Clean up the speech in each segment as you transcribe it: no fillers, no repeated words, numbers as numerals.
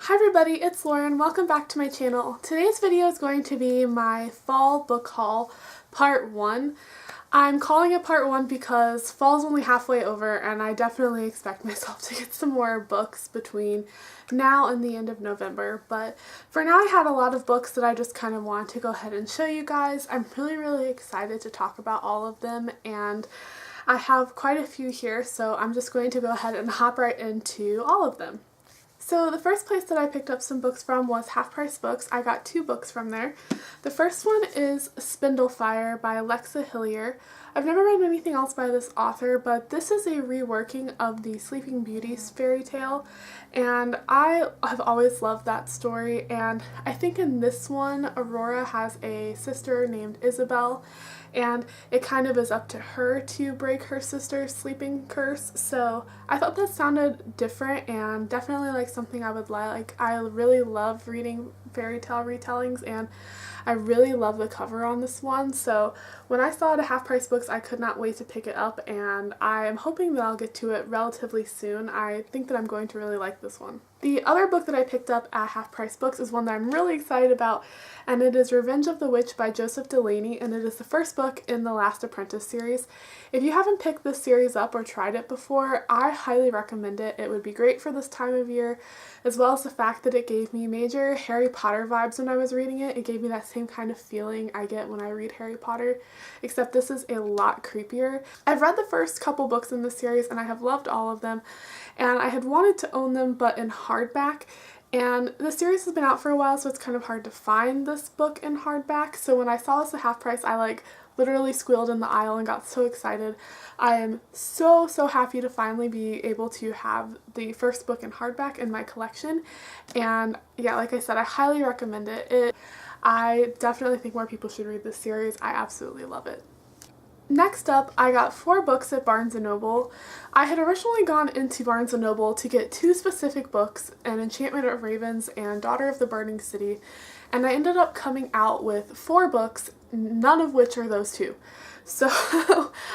Hi everybody, it's Lauren. Welcome back to my channel. Today's video is going to be my fall book haul part 1. I'm calling it part 1 because fall's only halfway over and I definitely expect myself to get some more books between now and the end of November. But for now I had a lot of books that I just kind of wanted to go ahead and show you guys. I'm really excited to talk about all of them, and I have quite a few here, so I'm just going to go ahead and hop right into all of them. So the first place that I picked up some books from was Half Price Books. I got 2 books from there. The first one is Spindlefire by Lexa Hillier. I've never read anything else by this author, but this is a reworking of the Sleeping Beauty fairy tale, and I have always loved that story, and I think in this one Aurora has a sister named Isabel, and it kind of is up to her to break her sister's sleeping curse, so I thought that sounded different and definitely like something I would like. I really love reading fairy tale retellings, and I really love the cover on this one, so when I saw it at Half Price Books I could not wait to pick it up, and I am hoping that I'll get to it relatively soon. I think that I'm going to really like this one. The other book that I picked up at Half Price Books is one that I'm really excited about, and it is Revenge of the Witch by Joseph Delaney, and it is the first book in the Last Apprentice series. If you haven't picked this series up or tried it before, I highly recommend it. It would be great for this time of year, as well as the fact that it gave me major Harry Potter vibes when I was reading it. It gave me that same kind of feeling I get when I read Harry Potter, except this is a lot creepier. I've read the first couple books in the series and I have loved all of them, and I had wanted to own them but in hardback, and the series has been out for a while, so it's kind of hard to find this book in hardback. So when I saw this at Half Price, I literally squealed in the aisle and got so excited. I am so happy to finally be able to have the first book in hardback in my collection, and yeah, like I said, I highly recommend it. I definitely think more people should read this series. I absolutely love it. Next up, I got 4 books at Barnes & Noble. I had originally gone into Barnes & Noble to get 2 specific books, An Enchantment of Ravens and Daughter of the Burning City, and I ended up coming out with 4 books, none of which are those 2. So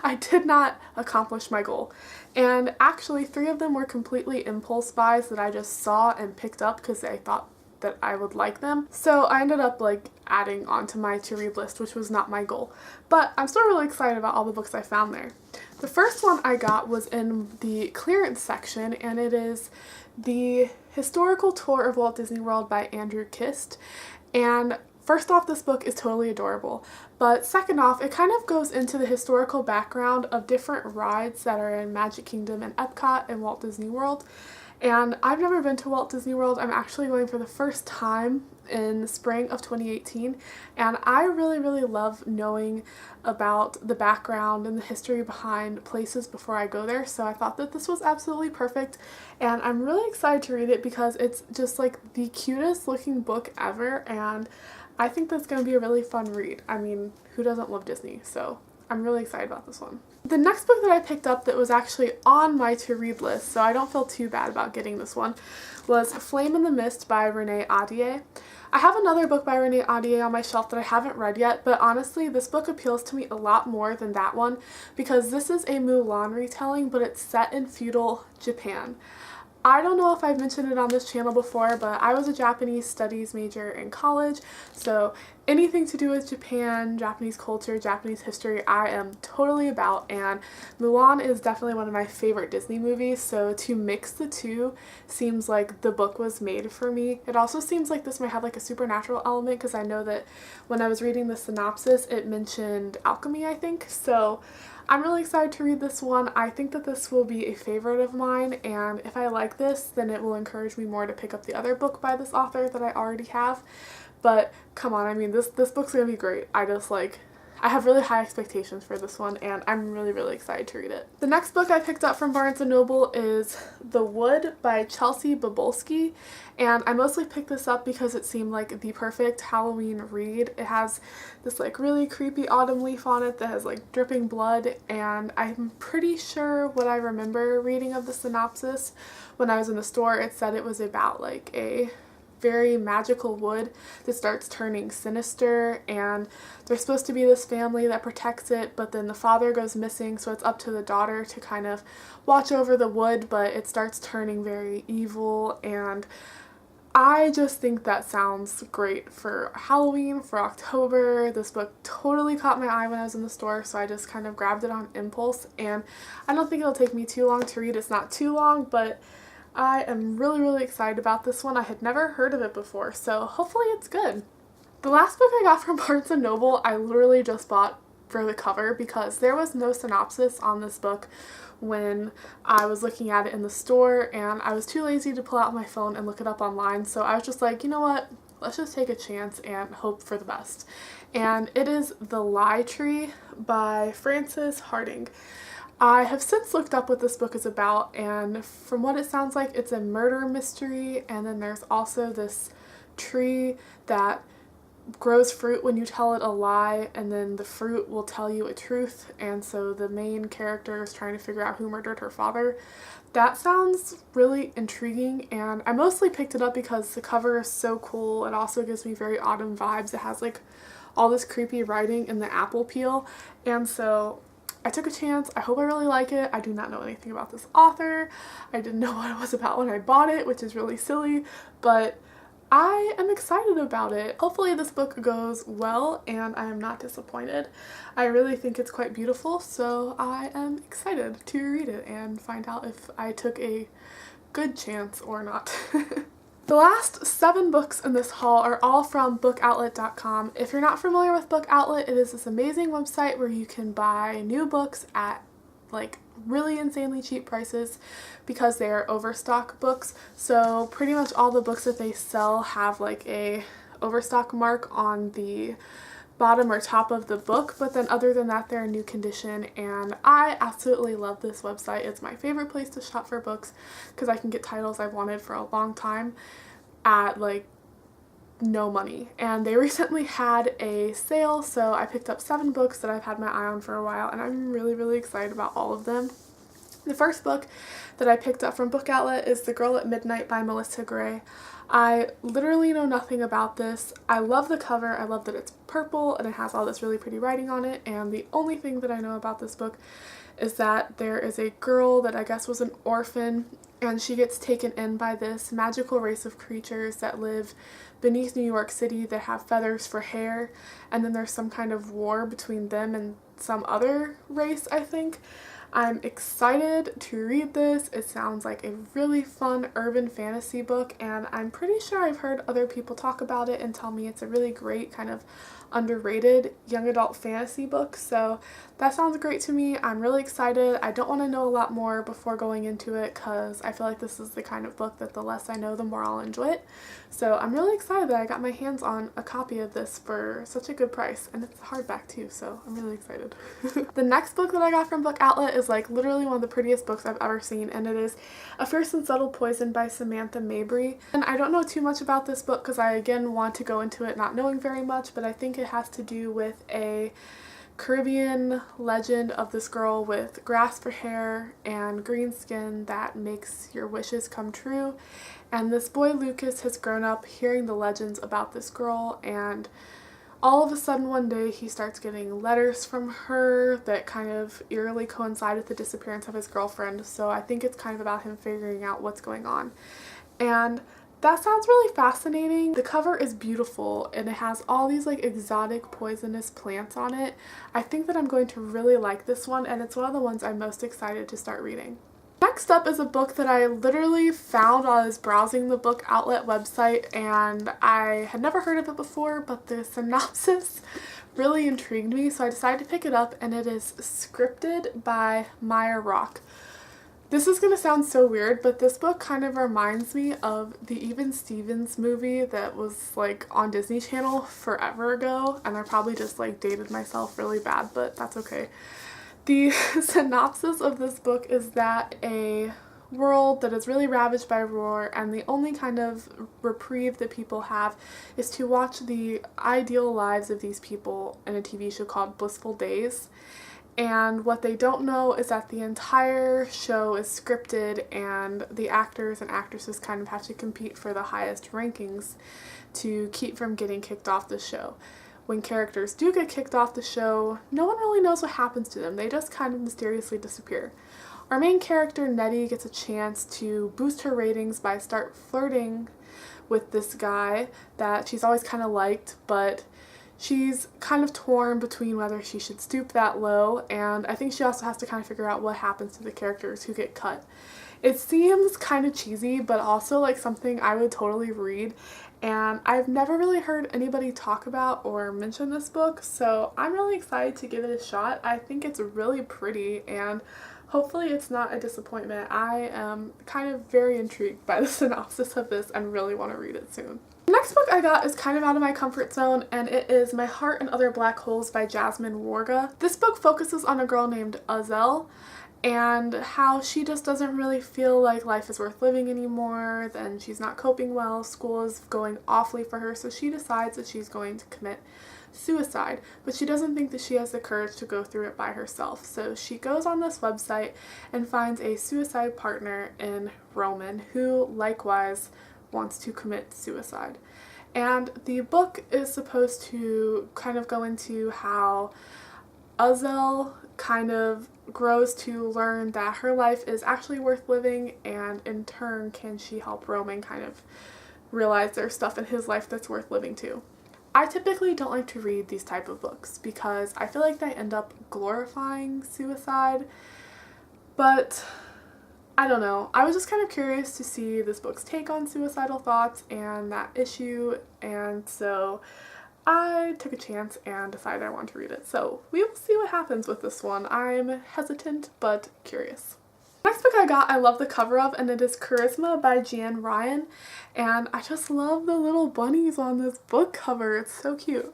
I did not accomplish my goal. And actually 3 of them were completely impulse buys that I just saw and picked up because I thought that I would like them. So I ended up adding onto my to-read list, which was not my goal. But I'm still really excited about all the books I found there. The first one I got was in the clearance section, and it is The Historical Tour of Walt Disney World by Andrew Kist. And first off, this book is totally adorable, but second off, it kind of goes into the historical background of different rides that are in Magic Kingdom and Epcot and Walt Disney World. And I've never been to Walt Disney World. I'm actually going for the first time in the spring of 2018, and I really love knowing about the background and the history behind places before I go there, so I thought that this was absolutely perfect, and I'm really excited to read it because it's just the cutest looking book ever, and I think that's going to be a really fun read. I mean, who doesn't love Disney? So I'm really excited about this one. The next book that I picked up that was actually on my to-read list, so I don't feel too bad about getting this one, was Flame in the Mist by Renee Ahdieh. I have another book by Renee Ahdieh on my shelf that I haven't read yet, but honestly this book appeals to me a lot more than that one because this is a Mulan retelling, but it's set in feudal Japan. I don't know if I've mentioned it on this channel before, but I was a Japanese studies major in college, so anything to do with Japan, Japanese culture, Japanese history, I am totally about, and Mulan is definitely one of my favorite Disney movies, so to mix the two seems like the book was made for me. It also seems like this might have a supernatural element because I know that when I was reading the synopsis it mentioned alchemy, I think, so I'm really excited to read this one. I think that this will be a favorite of mine, and if I like this, then it will encourage me more to pick up the other book by this author that I already have. But come on, I mean, this book's gonna be great. I have really high expectations for this one, and I'm really excited to read it. The next book I picked up from Barnes & Noble is The Wood by Chelsea Bobulski, and I mostly picked this up because it seemed like the perfect Halloween read. It has this really creepy autumn leaf on it that has dripping blood, and I'm pretty sure what I remember reading of the synopsis when I was in the store, it said it was about a very magical wood that starts turning sinister, and there's supposed to be this family that protects it, but then the father goes missing, so it's up to the daughter to kind of watch over the wood, but it starts turning very evil, and I just think that sounds great for Halloween, for October. This book totally caught my eye when I was in the store, so I just kind of grabbed it on impulse, and I don't think it'll take me too long to read. It's not too long, but I am really excited about this one. I had never heard of it before, so hopefully it's good. The last book I got from Barnes & Noble, I literally just bought for the cover because there was no synopsis on this book when I was looking at it in the store, and I was too lazy to pull out my phone and look it up online, so I was just like, you know what, let's just take a chance and hope for the best. And it is The Lie Tree by Frances Hardinge. I have since looked up what this book is about, and from what it sounds like, it's a murder mystery, and then there's also this tree that grows fruit when you tell it a lie, and then the fruit will tell you a truth, and so the main character is trying to figure out who murdered her father. That sounds really intriguing, and I mostly picked it up because the cover is so cool. It also gives me very autumn vibes. It has like all this creepy writing in the apple peel, and so I took a chance. I hope I really like it. I do not know anything about this author. I didn't know what it was about when I bought it, which is really silly, but I am excited about it. Hopefully this book goes well and I am not disappointed. I really think it's quite beautiful, so I am excited to read it and find out if I took a good chance or not. The last 7 books in this haul are all from bookoutlet.com. If you're not familiar with Book Outlet, it is this amazing website where you can buy new books at like really insanely cheap prices because they are overstock books. So pretty much all the books that they sell have like a overstock mark on the bottom or top of the book, but then other than that they're in new condition, and I absolutely love this website. It's my favorite place to shop for books because I can get titles I've wanted for a long time at like no money. And they recently had a sale, so I picked up 7 books that I've had my eye on for a while, and I'm really excited about all of them. The first book that I picked up from Book Outlet is The Girl at Midnight by Melissa Gray. I literally know nothing about this. I love the cover. I love that it's purple and it has all this really pretty writing on it, and the only thing that I know about this book is that there is a girl that I guess was an orphan, and she gets taken in by this magical race of creatures that live beneath New York City that have feathers for hair, and then there's some kind of war between them and some other race, I think. I'm excited to read this. It sounds like a really fun urban fantasy book, and I'm pretty sure I've heard other people talk about it and tell me it's a really great kind of underrated young adult fantasy book, so that sounds great to me. I'm really excited. I don't want to know a lot more before going into it because I feel like this is the kind of book that the less I know, the more I'll enjoy it. So I'm really excited that I got my hands on a copy of this for such a good price, and it's hardback too, so I'm really excited. The next book that I got from Book Outlet is like literally one of the prettiest books I've ever seen, and it is A Fierce and Subtle Poison by Samantha Mabry. And I don't know too much about this book because I again want to go into it not knowing very much, but I think it has to do with a Caribbean legend of this girl with grass for hair and green skin that makes your wishes come true. And this boy Lucas has grown up hearing the legends about this girl, and all of a sudden one day he starts getting letters from her that kind of eerily coincide with the disappearance of his girlfriend. So I think it's kind of about him figuring out what's going on. And that sounds really fascinating. The cover is beautiful and it has all these like exotic poisonous plants on it. I think that I'm going to really like this one, and it's one of the ones I'm most excited to start reading. Next up is a book that I literally found while I was browsing the Book Outlet website, and I had never heard of it before, but the synopsis really intrigued me, so I decided to pick it up, and it is Scripted by Maya Rock. This is going to sound so weird, but this book kind of reminds me of the Even Stevens movie that was like on Disney Channel forever ago, and I probably just like dated myself really bad, but that's okay. The synopsis of this book is that a world that is really ravaged by war, and the only kind of reprieve that people have is to watch the ideal lives of these people in a TV show called Blissful Days. And what they don't know is that the entire show is scripted, and the actors and actresses kind of have to compete for the highest rankings to keep from getting kicked off the show. When characters do get kicked off the show, no one really knows what happens to them. They just kind of mysteriously disappear. Our main character, Nettie, gets a chance to boost her ratings by start flirting with this guy that she's always kind of liked, but she's kind of torn between whether she should stoop that low, and I think she also has to kind of figure out what happens to the characters who get cut. It seems kind of cheesy, but also like something I would totally read, and I've never really heard anybody talk about or mention this book, so I'm really excited to give it a shot. I think it's really pretty, and hopefully it's not a disappointment. I am kind of very intrigued by the synopsis of this and really want to read it soon. The next book I got is kind of out of my comfort zone, and it is My Heart and Other Black Holes by Jasmine Warga. This book focuses on a girl named Azel and how she just doesn't really feel like life is worth living anymore, then she's not coping well, school is going awfully for her, so she decides that she's going to commit suicide, but she doesn't think that she has the courage to go through it by herself. So she goes on this website and finds a suicide partner in Roman who likewise wants to commit suicide. And the book is supposed to kind of go into how Azel kind of grows to learn that her life is actually worth living, and in turn can she help Roman kind of realize there's stuff in his life that's worth living too. I typically don't like to read these type of books because I feel like they end up glorifying suicide, but I don't know. I was just kind of curious to see this book's take on suicidal thoughts and that issue, and so I took a chance and decided I wanted to read it. So we will see what happens with this one. I'm hesitant but curious. Next book I got I love the cover of, and it is Charisma by Jeanne Ryan, and I just love the little bunnies on this book cover. It's so cute.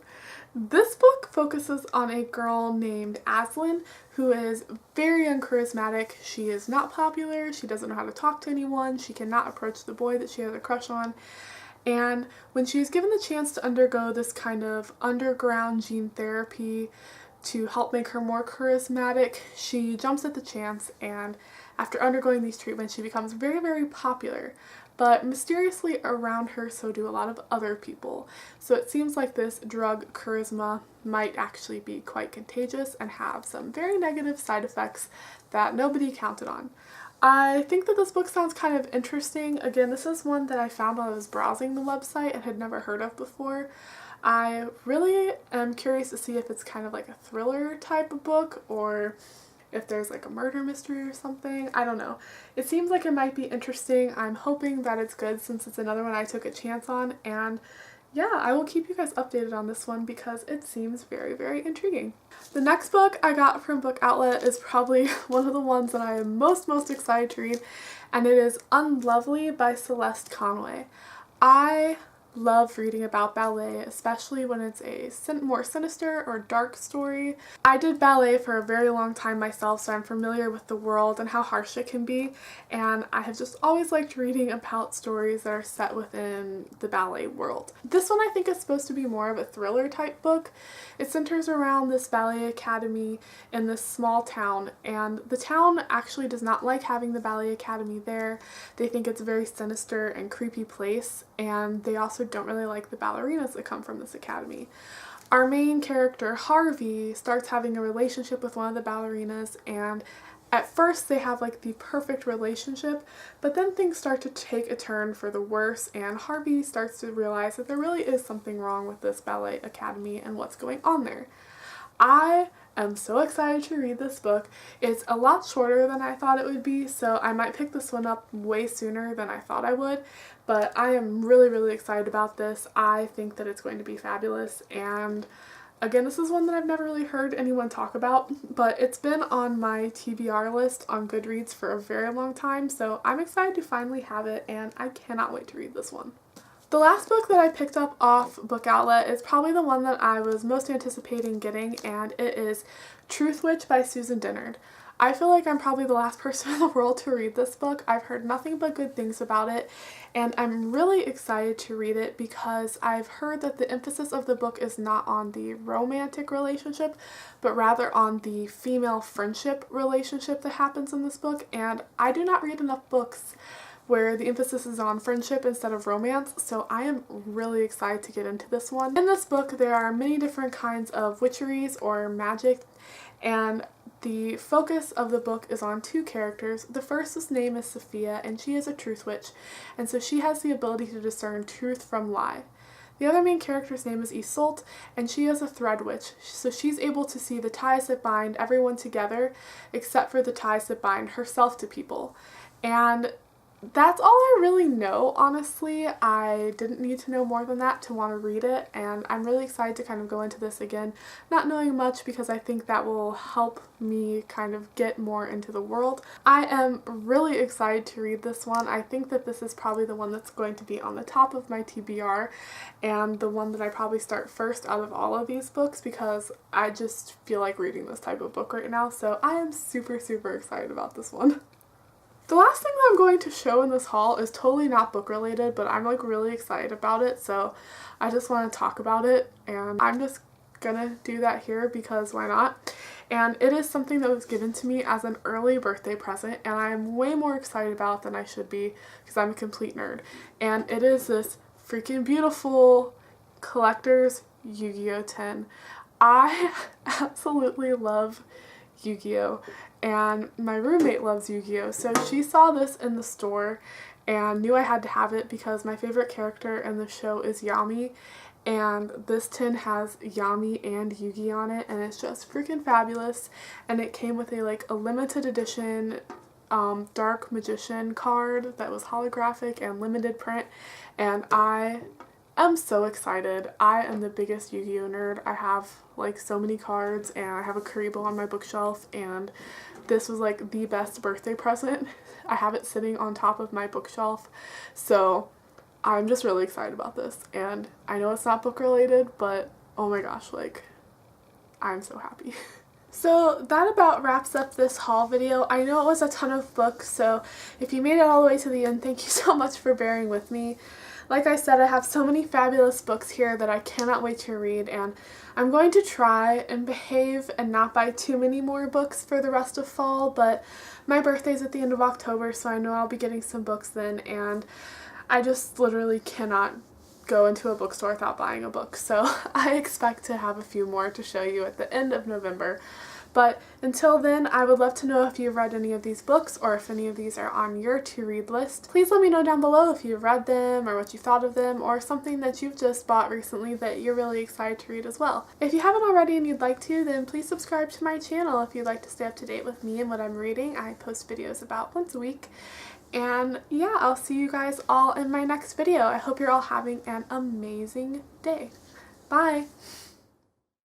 This book focuses on a girl named Aslan who is very uncharismatic. She is not popular, she doesn't know how to talk to anyone, she cannot approach the boy that she has a crush on, and when she is given the chance to undergo this kind of underground gene therapy to help make her more charismatic, she jumps at the chance, and after undergoing these treatments she becomes very, very popular. But mysteriously around her so do a lot of other people. So it seems like this drug charisma might actually be quite contagious and have some very negative side effects that nobody counted on. I think that this book sounds kind of interesting. Again, this is one that I found while I was browsing the website and had never heard of before. I really am curious to see if it's kind of like a thriller type of book or if there's like a murder mystery or something. I don't know. It seems like it might be interesting. I'm hoping that it's good since it's another one I took a chance on, and yeah, I will keep you guys updated on this one because it seems very, very intriguing. The next book I got from Book Outlet is probably one of the ones that I am most excited to read, and it is Unlovely by Celeste Conway. I love reading about ballet, especially when it's a more sinister or dark story. I did ballet for a very long time myself, so I'm familiar with the world and how harsh it can be, and I have just always liked reading about stories that are set within the ballet world. This one I think is supposed to be more of a thriller type book. It centers around this ballet academy in this small town, and the town actually does not like having the ballet academy there. They think it's a very sinister and creepy place, and they also don't really like the ballerinas that come from this academy. Our main character, Harvey, starts having a relationship with one of the ballerinas, and at first they have like the perfect relationship, but then things start to take a turn for the worse, and Harvey starts to realize that there really is something wrong with this ballet academy and what's going on there. I am so excited to read this book. It's a lot shorter than I thought it would be, so I might pick this one up way sooner than I thought I would, but I am really excited about this. I think that it's going to be fabulous, and again, this is one that I've never really heard anyone talk about, but it's been on my TBR list on Goodreads for a very long time, so I'm excited to finally have it, and I cannot wait to read this one. The last book that I picked up off Book Outlet is probably the one that I was most anticipating getting, and it is Truthwitch by Susan Dennard. I feel like I'm probably the last person in the world to read this book. I've heard nothing but good things about it, and I'm really excited to read it because I've heard that the emphasis of the book is not on the romantic relationship, but rather on the female friendship relationship that happens in this book, and I do not read enough books where the emphasis is on friendship instead of romance, so I am really excited to get into this one. In this book, there are many different kinds of witcheries or magic, and the focus of the book is on two characters. The first's name is Sophia, and she is a truth witch, and so she has the ability to discern truth from lie. The other main character's name is Isolde, and she is a thread witch, so she's able to see the ties that bind everyone together except for the ties that bind herself to people. And that's all I really know, honestly. I didn't need to know more than that to want to read it, and I'm really excited to kind of go into this again, not knowing much, because I think that will help me kind of get more into the world. I am really excited to read this one. I think that this is probably the one that's going to be on the top of my TBR, and the one that I probably start first out of all of these books, because I just feel like reading this type of book right now, so I am super excited about this one. The last thing that I'm going to show in this haul is totally not book related, but I'm like really excited about it, so I just want to talk about it, and I'm just gonna do that here because why not? And it is something that was given to me as an early birthday present, and I'm way more excited about it than I should be because I'm a complete nerd. And it is this freaking beautiful collector's Yu-Gi-Oh! tin. I absolutely love Yu-Gi-Oh! And my roommate loves Yu-Gi-Oh! So she saw this in the store and knew I had to have it because my favorite character in the show is Yami, and this tin has Yami and Yugi on it, and it's just freaking fabulous. And it came with a limited edition Dark Magician card that was holographic and limited print, and I'm so excited. I am the biggest Yu-Gi-Oh! Nerd. I have like so many cards, and I have a Kuriboh on my bookshelf, and this was like the best birthday present. I have it sitting on top of my bookshelf, so I'm just really excited about this. And I know it's not book related, but oh my gosh, like I'm so happy. So that about wraps up this haul video. I know it was a ton of books, so if you made it all the way to the end, thank you so much for bearing with me. Like I said, I have so many fabulous books here that I cannot wait to read, and I'm going to try and behave and not buy too many more books for the rest of fall, but my birthday's at the end of October, so I know I'll be getting some books then, and I just literally cannot go into a bookstore without buying a book, so I expect to have a few more to show you at the end of November. But until then, I would love to know if you've read any of these books or if any of these are on your to-read list. Please let me know down below if you've read them or what you thought of them, or something that you've just bought recently that you're really excited to read as well. If you haven't already and you'd like to, then please subscribe to my channel if you'd like to stay up to date with me and what I'm reading. I post videos about once a week. And yeah, I'll see you guys all in my next video. I hope you're all having an amazing day. Bye!